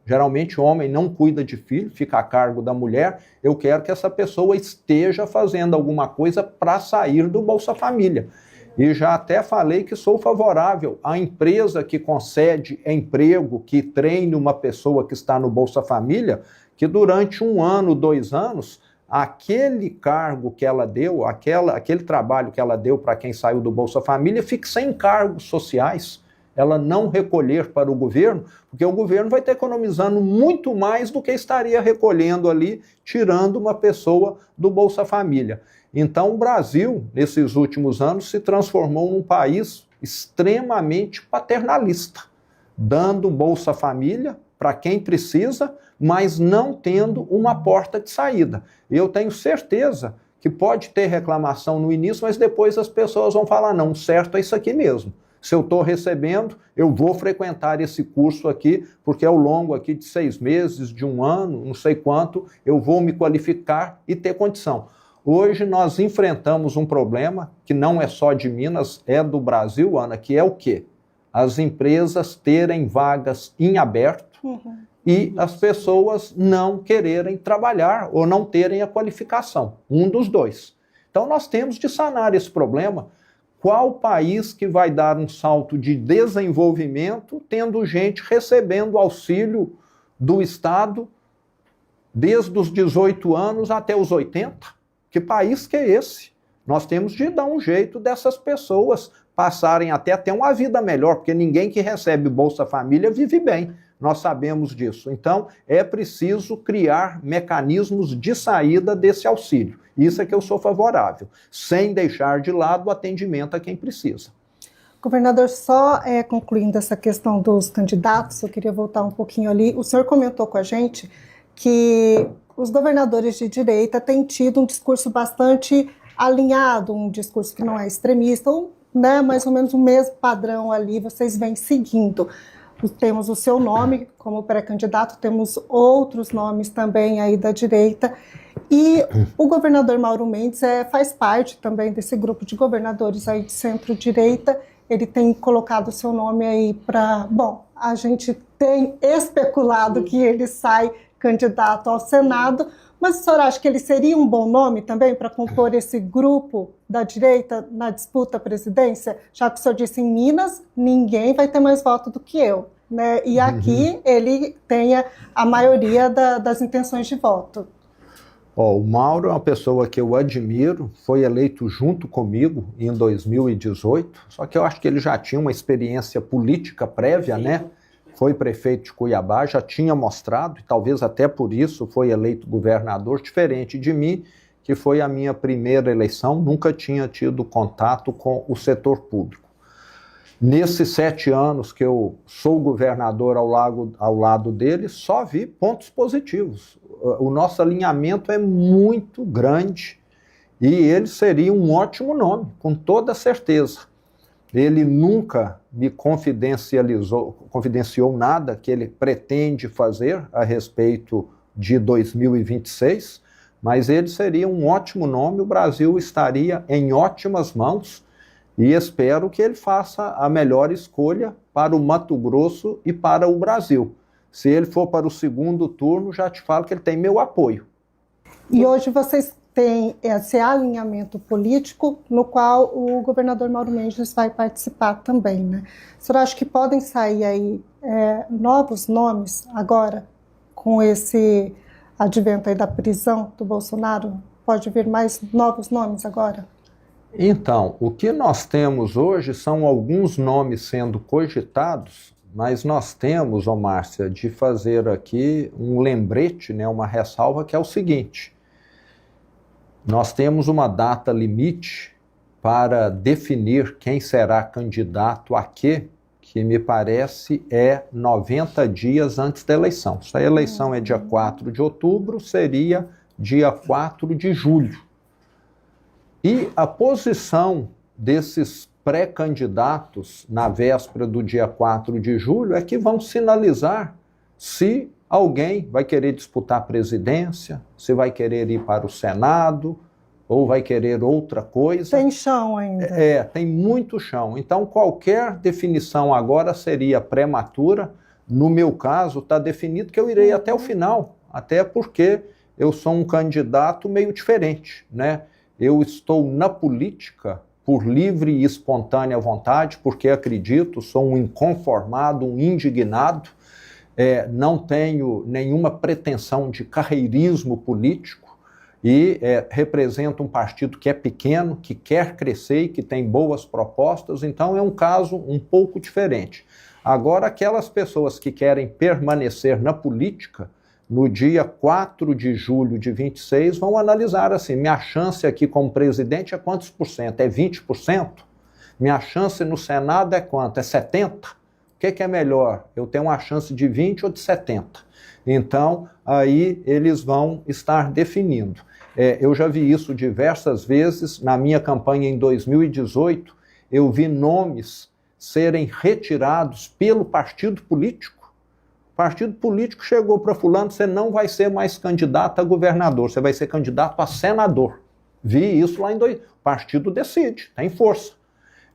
Geralmente o homem não cuida de filho, fica a cargo da mulher. Eu quero que essa pessoa esteja fazendo alguma coisa para sair do Bolsa Família. E já até falei que sou favorável à empresa que concede emprego, que treine uma pessoa que está no Bolsa Família, que durante 1 ano, 2 anos, aquele cargo que ela deu, aquele trabalho que ela deu para quem saiu do Bolsa Família, fique sem encargos sociais. Ela não recolher para o governo, porque o governo vai estar economizando muito mais do que estaria recolhendo ali, tirando uma pessoa do Bolsa Família. Então, o Brasil, nesses últimos anos, se transformou num país extremamente paternalista, dando Bolsa Família para quem precisa, mas não tendo uma porta de saída. Eu tenho certeza que pode ter reclamação no início, mas depois as pessoas vão falar, não, certo é isso aqui mesmo. Se eu estou recebendo, eu vou frequentar esse curso aqui, porque ao longo aqui de 6 meses, de 1 ano, não sei quanto, eu vou me qualificar e ter condição. Hoje nós enfrentamos um problema que não é só de Minas, é do Brasil, Ana, que é o quê? As empresas terem vagas em aberto e as pessoas não quererem trabalhar ou não terem a qualificação, um dos dois. Então nós temos de sanar esse problema. Qual país que vai dar um salto de desenvolvimento tendo gente recebendo auxílio do Estado desde os 18 anos até os 80? Que país que é esse? Nós temos de dar um jeito dessas pessoas passarem até ter uma vida melhor, porque ninguém que recebe Bolsa Família vive bem. Nós sabemos disso. Então, é preciso criar mecanismos de saída desse auxílio. Isso é que eu sou favorável, sem deixar de lado o atendimento a quem precisa. Governador, só concluindo essa questão dos candidatos, eu queria voltar um pouquinho ali. O senhor comentou com a gente que os governadores de direita têm tido um discurso bastante alinhado, um discurso que não é extremista, né, mais ou menos o mesmo padrão ali, vocês vêm seguindo. Temos o seu nome como pré-candidato, temos outros nomes também aí da direita, e o governador Mauro Mendes faz parte também desse grupo de governadores aí de centro-direita. Ele tem colocado o seu nome aí para... Bom, a gente tem especulado que ele sai candidato ao Senado, mas o senhor acha que ele seria um bom nome também para compor esse grupo da direita na disputa à presidência? Já que o senhor disse, em Minas, ninguém vai ter mais voto do que eu, né? E aqui ele tem a maioria das intenções de voto. O Mauro é uma pessoa que eu admiro, foi eleito junto comigo em 2018, só que eu acho que ele já tinha uma experiência política prévia, né? Foi prefeito de Cuiabá, já tinha mostrado, e talvez até por isso foi eleito governador, diferente de mim, que foi a minha primeira eleição, nunca tinha tido contato com o setor público. Nesses 7 anos que eu sou governador ao lado dele, só vi pontos positivos. O nosso alinhamento é muito grande e ele seria um ótimo nome, com toda certeza. Ele nunca me confidenciou nada que ele pretende fazer a respeito de 2026, mas ele seria um ótimo nome, o Brasil estaria em ótimas mãos e espero que ele faça a melhor escolha para o Mato Grosso e para o Brasil. Se ele for para o segundo turno, já te falo que ele tem meu apoio. E hoje vocês têm esse alinhamento político no qual o governador Mauro Mendes vai participar também, né? O senhor acha que podem sair aí novos nomes agora, com esse advento aí da prisão do Bolsonaro? Pode vir mais novos nomes agora? Então, o que nós temos hoje são alguns nomes sendo cogitados, mas nós temos, Márcia, de fazer aqui um lembrete, né, uma ressalva, que é o seguinte: nós temos uma data limite para definir quem será candidato a quê, que me parece é 90 dias antes da eleição. Se a eleição é dia 4 de outubro, seria dia 4 de julho. E a posição desses pré-candidatos na véspera do dia 4 de julho é que vão sinalizar se alguém vai querer disputar a presidência, se vai querer ir para o Senado ou vai querer outra coisa. Tem chão ainda. Tem muito chão. Então, qualquer definição agora seria prematura. No meu caso, está definido que eu irei até o final, até porque eu sou um candidato meio diferente, né? Eu estou na política por livre e espontânea vontade, porque acredito, sou um inconformado, um indignado, não tenho nenhuma pretensão de carreirismo político e represento um partido que é pequeno, que quer crescer e que tem boas propostas, então é um caso um pouco diferente. Agora, aquelas pessoas que querem permanecer na política, no dia 4 de julho de 26, vão analisar assim, minha chance aqui como presidente é quantos por cento? É 20%? Minha chance no Senado é quanto? É 70%? O que é melhor? Eu tenho uma chance de 20% ou de 70%? Então, aí eles vão estar definindo. Eu já vi isso diversas vezes. Na minha campanha em 2018, eu vi nomes serem retirados pelo partido político. O partido político chegou para fulano, você não vai ser mais candidato a governador, você vai ser candidato a senador. Vi isso lá em... O partido decide, tem força.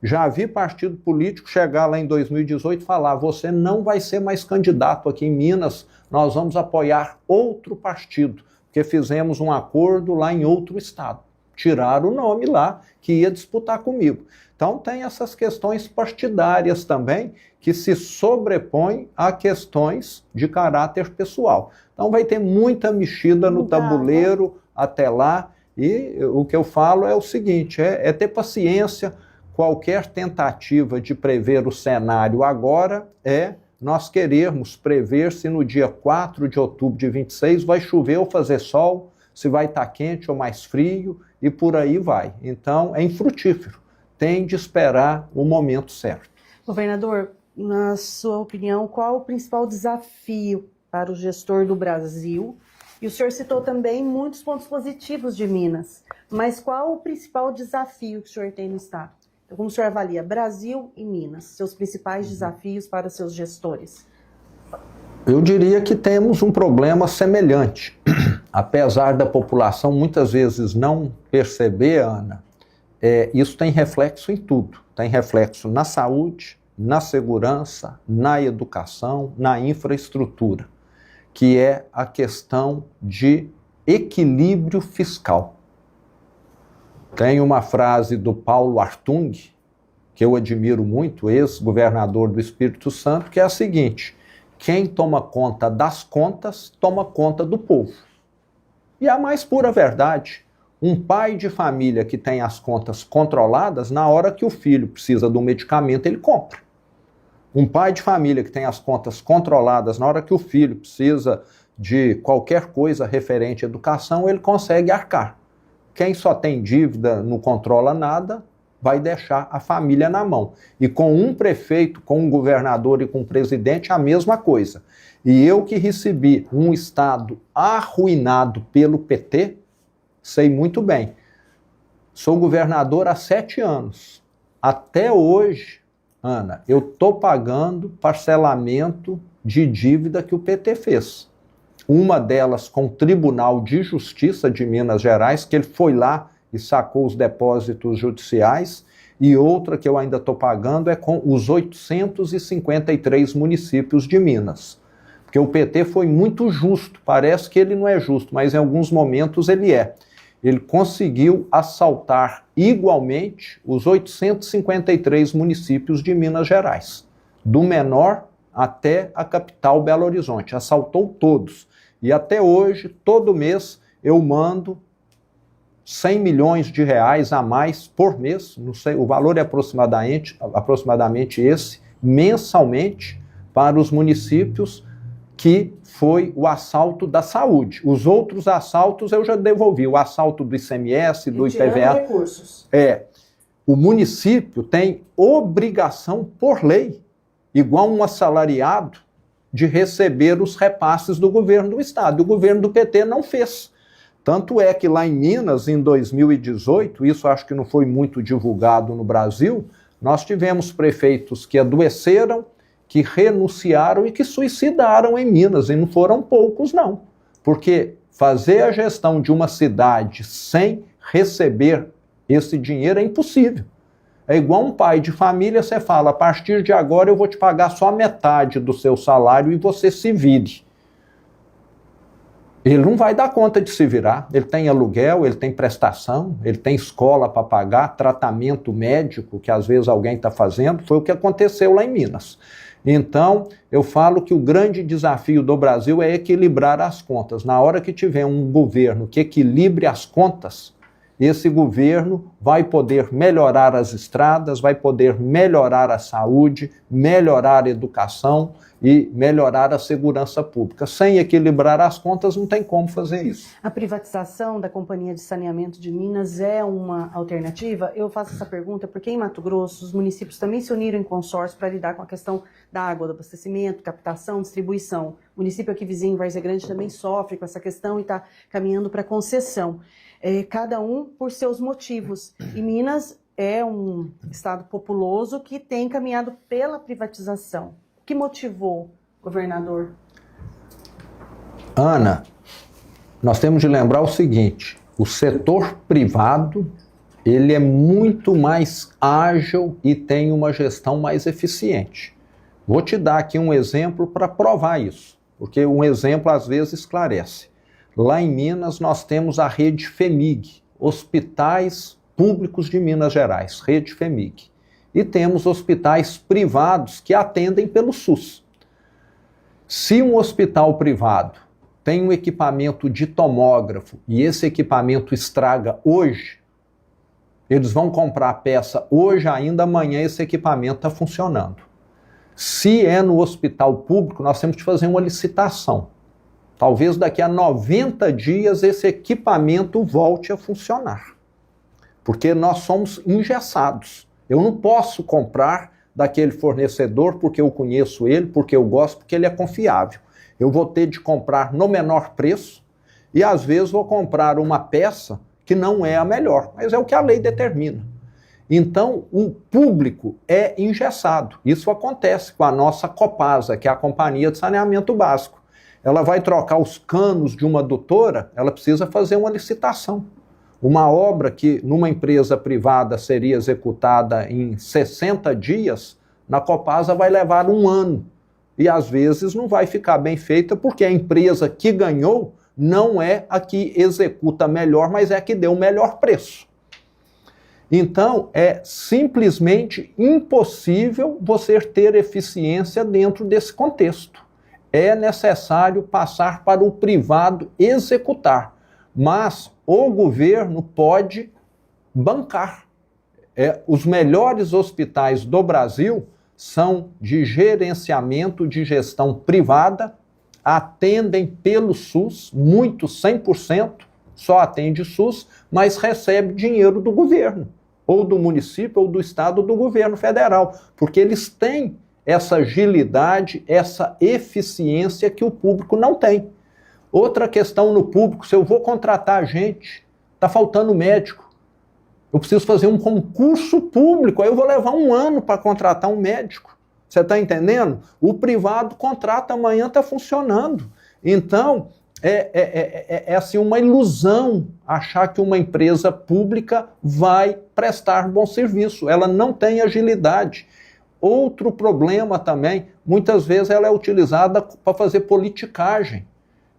Já vi partido político chegar lá em 2018 e falar, você não vai ser mais candidato aqui em Minas, nós vamos apoiar outro partido, porque fizemos um acordo lá em outro estado. Tiraram o nome lá que ia disputar comigo. Então tem essas questões partidárias também que se sobrepõem a questões de caráter pessoal. Então vai ter muita mexida no tabuleiro até lá, e o que eu falo é o seguinte, é ter paciência. Qualquer tentativa de prever o cenário agora é nós querermos prever se no dia 4 de outubro de 26 vai chover ou fazer sol, se vai estar quente ou mais frio, e por aí vai. Então é infrutífero tem de esperar o momento certo. Governador, na sua opinião, qual o principal desafio para o gestor do Brasil? E o senhor citou também muitos pontos positivos de Minas, mas qual o principal desafio que o senhor tem no Estado? Então, como o senhor avalia Brasil e Minas, seus principais desafios para seus gestores? Eu diria que temos um problema semelhante. Apesar da população muitas vezes não perceber, Ana, isso tem reflexo em tudo. Tem reflexo na saúde, na segurança, na educação, na infraestrutura, que é a questão de equilíbrio fiscal. Tem uma frase do Paulo Hartung, que eu admiro muito, ex-governador do Espírito Santo, que é a seguinte: quem toma conta das contas, toma conta do povo. E a mais pura verdade, um pai de família que tem as contas controladas, na hora que o filho precisa do medicamento, ele compra. Um pai de família que tem as contas controladas, na hora que o filho precisa de qualquer coisa referente à educação, ele consegue arcar. Quem só tem dívida, não controla nada, vai deixar a família na mão. E com um prefeito, com um governador e com um presidente, a mesma coisa. E eu que recebi um estado arruinado pelo PT, sei muito bem. Sou governador há 7 anos. Até hoje, Ana, eu estou pagando parcelamento de dívida que o PT fez. Uma delas com o Tribunal de Justiça de Minas Gerais, que ele foi lá e sacou os depósitos judiciais, e outra que eu ainda estou pagando é com os 853 municípios de Minas. Porque o PT foi muito justo, parece que ele não é justo, mas em alguns momentos ele é. Ele conseguiu assaltar igualmente os 853 municípios de Minas Gerais, do menor até a capital Belo Horizonte, assaltou todos. E até hoje, todo mês, eu mando 100 milhões de reais a mais por mês, não sei, o valor é aproximadamente esse, mensalmente, para os municípios, que foi o assalto da saúde. Os outros assaltos eu já devolvi, o assalto do ICMS, do IPVA. Recursos. O município tem obrigação por lei, igual um assalariado, de receber os repasses do governo do Estado. O governo do PT não fez. Tanto é que lá em Minas, em 2018, isso acho que não foi muito divulgado no Brasil, nós tivemos prefeitos que adoeceram, que renunciaram e que suicidaram em Minas, e não foram poucos não. Porque fazer a gestão de uma cidade sem receber esse dinheiro é impossível. É igual um pai de família, você fala, a partir de agora eu vou te pagar só metade do seu salário e você se vire. Ele não vai dar conta de se virar. Ele tem aluguel, ele tem prestação, ele tem escola para pagar, tratamento médico que às vezes alguém está fazendo. Foi o que aconteceu lá em Minas. Então, eu falo que o grande desafio do Brasil é equilibrar as contas. Na hora que tiver um governo que equilibre as contas, esse governo vai poder melhorar as estradas, vai poder melhorar a saúde, melhorar a educação e melhorar a segurança pública. Sem equilibrar as contas, não tem como fazer isso. A privatização da Companhia de Saneamento de Minas é uma alternativa? Eu faço essa pergunta porque em Mato Grosso os municípios também se uniram em consórcio para lidar com a questão da água, do abastecimento, captação, distribuição. O município aqui vizinho, Várzea Grande, também sofre com essa questão e está caminhando para concessão. Cada um por seus motivos. E Minas é um estado populoso que tem caminhado pela privatização. O que motivou, governador? Ana, nós temos de lembrar o seguinte, o setor privado, ele é muito mais ágil e tem uma gestão mais eficiente. Vou te dar aqui um exemplo para provar isso, porque um exemplo às vezes esclarece. Lá em Minas nós temos a rede FEMIG, Hospitais Públicos de Minas Gerais, rede FEMIG. E temos hospitais privados que atendem pelo SUS. Se um hospital privado tem um equipamento de tomógrafo e esse equipamento estraga hoje, eles vão comprar a peça hoje ainda, amanhã esse equipamento está funcionando. Se é no hospital público, nós temos que fazer uma licitação. Talvez daqui a 90 dias esse equipamento volte a funcionar. Porque nós somos engessados. Eu não posso comprar daquele fornecedor porque eu conheço ele, porque eu gosto, porque ele é confiável. Eu vou ter de comprar no menor preço e às vezes vou comprar uma peça que não é a melhor, mas é o que a lei determina. Então, o público é engessado. Isso acontece com a nossa Copasa, que é a Companhia de Saneamento Básico. Ela vai trocar os canos de uma adutora, ela precisa fazer uma licitação. Uma obra que numa empresa privada seria executada em 60 dias, na Copasa vai levar 1 ano. E às vezes não vai ficar bem feita porque a empresa que ganhou não é a que executa melhor, mas é a que deu o melhor preço. Então, é simplesmente impossível você ter eficiência dentro desse contexto. É necessário passar para o privado executar, mas o governo pode bancar. Os melhores hospitais do Brasil são de gerenciamento de gestão privada, atendem pelo SUS, muitos 100%, só atende SUS, mas recebe dinheiro do governo, ou do município, ou do estado, ou do governo federal, porque eles têm essa agilidade, essa eficiência que o público não tem. Outra questão no público, se eu vou contratar gente, está faltando médico, eu preciso fazer um concurso público, aí eu vou levar 1 ano para contratar um médico. Você está entendendo? O privado contrata, amanhã está funcionando. Então, é assim, uma ilusão achar que uma empresa pública vai prestar bom serviço. Ela não tem agilidade. Outro problema também, muitas vezes ela é utilizada para fazer politicagem.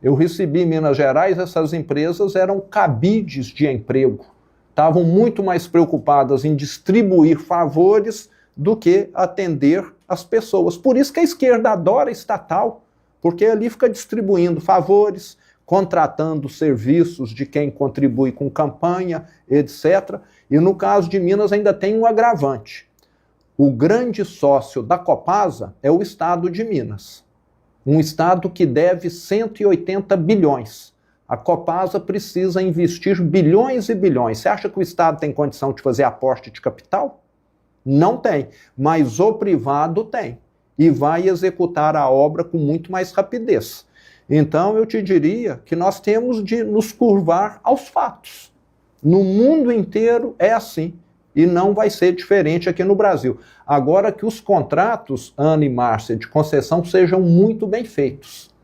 Eu recebi em Minas Gerais, essas empresas eram cabides de emprego. Estavam muito mais preocupadas em distribuir favores do que atender as pessoas. Por isso que a esquerda adora estatal, porque ali fica distribuindo favores, contratando serviços de quem contribui com campanha, etc. E no caso de Minas ainda tem um agravante. O grande sócio da Copasa é o estado de Minas. Um estado que deve 180 bilhões. A Copasa precisa investir bilhões e bilhões. Você acha que o estado tem condição de fazer aporte de capital? Não tem, mas o privado tem. E vai executar a obra com muito mais rapidez. Então eu te diria que nós temos de nos curvar aos fatos. No mundo inteiro é assim. E não vai ser diferente aqui no Brasil. Agora que os contratos, Ana e Márcia, de concessão sejam muito bem feitos.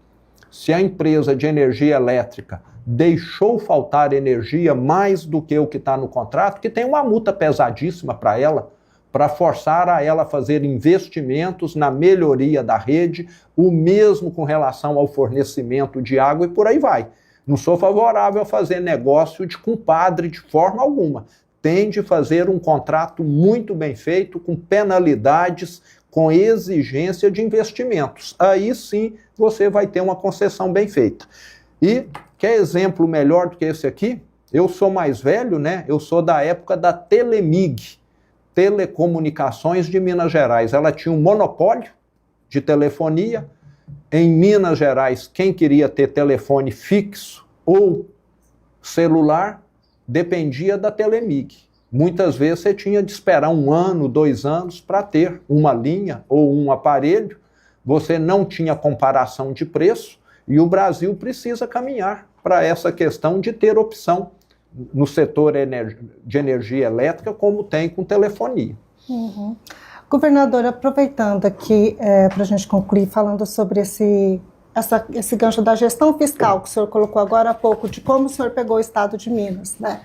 Se a empresa de energia elétrica deixou faltar energia mais do que o que está no contrato, que tem uma multa pesadíssima para ela, para forçar a ela a fazer investimentos na melhoria da rede, o mesmo com relação ao fornecimento de água e por aí vai. Não sou favorável a fazer negócio de compadre de forma alguma. Tem de fazer um contrato muito bem feito, com penalidades, com exigência de investimentos. Aí sim você vai ter uma concessão bem feita. E quer exemplo melhor do que esse aqui? Eu sou mais velho, né? Eu sou da época da Telemig, Telecomunicações de Minas Gerais. Ela tinha um monopólio de telefonia. Em Minas Gerais, quem queria ter telefone fixo ou celular dependia da Telemig. Muitas vezes você tinha de esperar 1 ano, 2 anos para ter uma linha ou um aparelho. Você não tinha comparação de preço e o Brasil precisa caminhar para essa questão de ter opção no setor de energia elétrica, como tem com telefonia. Uhum. Governadora, aproveitando aqui para a gente concluir falando sobre esse gancho da gestão fiscal que o senhor colocou agora há pouco, de como o senhor pegou o estado de Minas, né?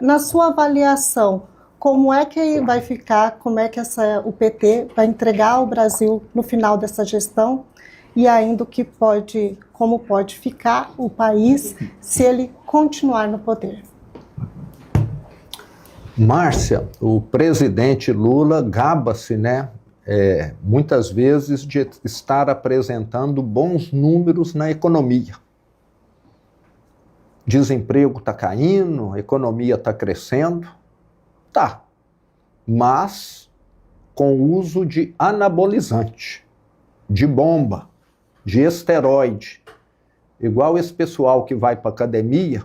Na sua avaliação, como é que vai ficar, como é que o PT vai entregar ao Brasil no final dessa gestão e ainda como pode ficar o país se ele continuar no poder? Márcia, o presidente Lula gaba-se, né, muitas vezes de estar apresentando bons números na economia. Desemprego está caindo, a economia está crescendo, tá, mas com uso de anabolizante, de bomba, de esteroide, igual esse pessoal que vai para academia,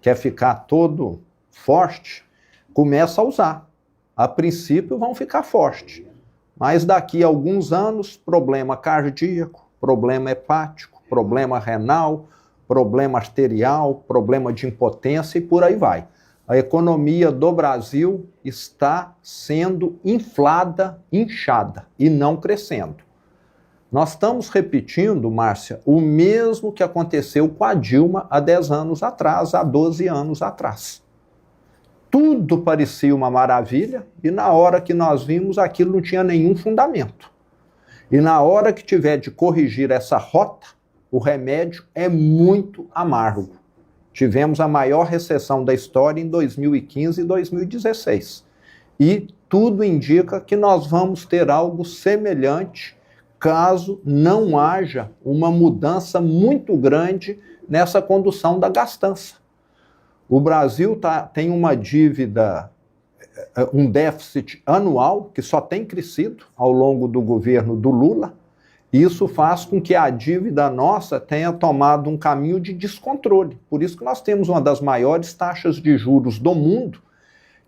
quer ficar todo forte, começa a usar. a princípio vão ficar fortes. Mas daqui a alguns anos, problema cardíaco, problema hepático, problema renal, problema arterial, problema de impotência e por aí vai. A economia do Brasil está sendo inflada, inchada e não crescendo. Nós estamos repetindo, Márcia, o mesmo que aconteceu com a Dilma há 10 anos atrás, há 12 anos atrás. Tudo parecia uma maravilha e na hora que nós vimos aquilo não tinha nenhum fundamento. E na hora que tiver de corrigir essa rota, o remédio é muito amargo. Tivemos a maior recessão da história em 2015 e 2016. E tudo indica que nós vamos ter algo semelhante caso não haja uma mudança muito grande nessa condução da gastança. O Brasil tem uma dívida, um déficit anual que só tem crescido ao longo do governo do Lula. Isso faz com que a dívida nossa tenha tomado um caminho de descontrole. Por isso que nós temos uma das maiores taxas de juros do mundo,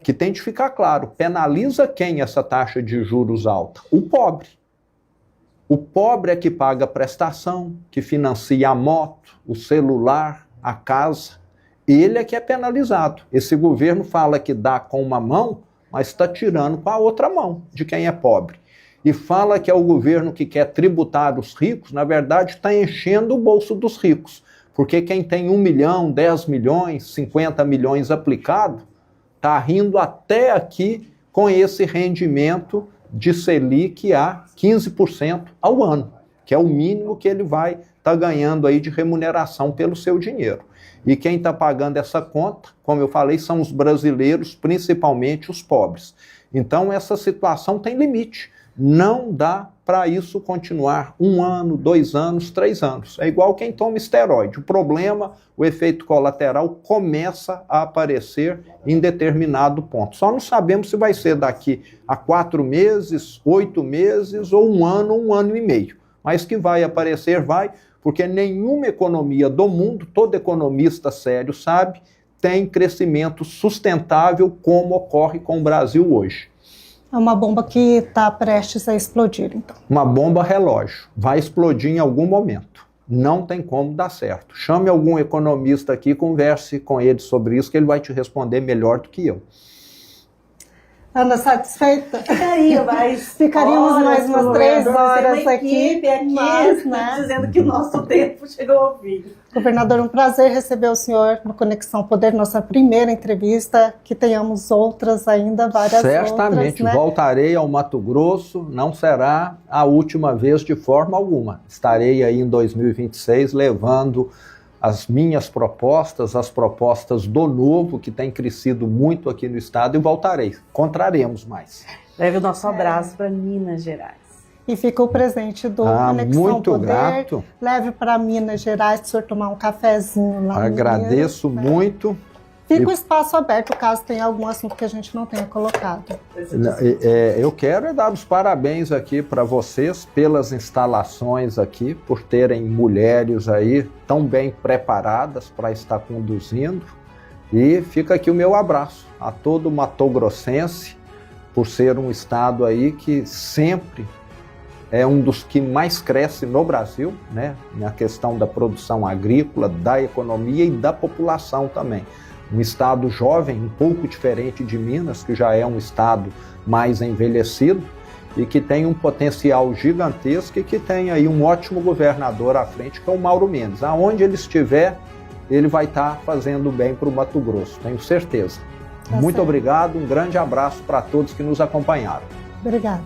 que tem de ficar claro, penaliza quem essa taxa de juros alta? O pobre. O pobre é que paga a prestação, que financia a moto, o celular, a casa. Ele é que é penalizado. Esse governo fala que dá com uma mão, mas está tirando com a outra mão de quem é pobre. E fala que é o governo que quer tributar os ricos, na verdade está enchendo o bolso dos ricos. Porque quem tem 1 milhão, 10 milhões, 50 milhões aplicado, está rindo até aqui com esse rendimento de Selic a 15% ao ano, que é o mínimo que ele vai estar ganhando aí de remuneração pelo seu dinheiro. E quem está pagando essa conta, como eu falei, são os brasileiros, principalmente os pobres. Então essa situação tem limite. Não dá para isso continuar 1 ano, 2 anos, 3 anos. É igual quem toma esteroide. O problema, o efeito colateral começa a aparecer em determinado ponto. Só não sabemos se vai ser daqui a 4 meses, 8 meses ou 1 ano e meio. Mas que vai aparecer, vai, porque nenhuma economia do mundo, todo economista sério sabe, tem crescimento sustentável como ocorre com o Brasil hoje. É uma bomba que está prestes a explodir, então. Uma bomba relógio. Vai explodir em algum momento. Não tem como dar certo. Chame algum economista aqui e converse com ele sobre isso, que ele vai te responder melhor do que eu. Ana, satisfeita? Ficaria, mas... Ficaríamos mais umas 3 horas aqui, mas, né? dizendo que o nosso tempo chegou ao fim. Governador, um prazer receber o senhor no Conexão Poder, nossa primeira entrevista, que tenhamos outras ainda, várias Certamente, outras, né? Voltarei ao Mato Grosso, não será a última vez de forma alguma. Estarei aí em 2026 levando as minhas propostas, as propostas do Novo, que tem crescido muito aqui no estado, e voltarei. Encontraremos mais. Leve o nosso abraço para Minas Gerais. E fica o presente do Conexão muito Poder. Grato. Leve para Minas Gerais, para o senhor tomar um cafezinho lá. Agradeço Minas, muito. Né? Fica o espaço aberto, caso tenha algum assunto que a gente não tenha colocado. Eu quero dar os parabéns aqui para vocês pelas instalações aqui, por terem mulheres aí tão bem preparadas para estar conduzindo. E fica aqui o meu abraço a todo matogrossense, por ser um estado aí que sempre é um dos que mais cresce no Brasil, né? Na questão da produção agrícola, da economia e da população também. Um estado jovem, um pouco diferente de Minas, que já é um estado mais envelhecido e que tem um potencial gigantesco e que tem aí um ótimo governador à frente, que é o Mauro Mendes. Aonde ele estiver, ele vai estar fazendo bem para o Mato Grosso, tenho certeza. Muito obrigado, um grande abraço para todos que nos acompanharam. Obrigada.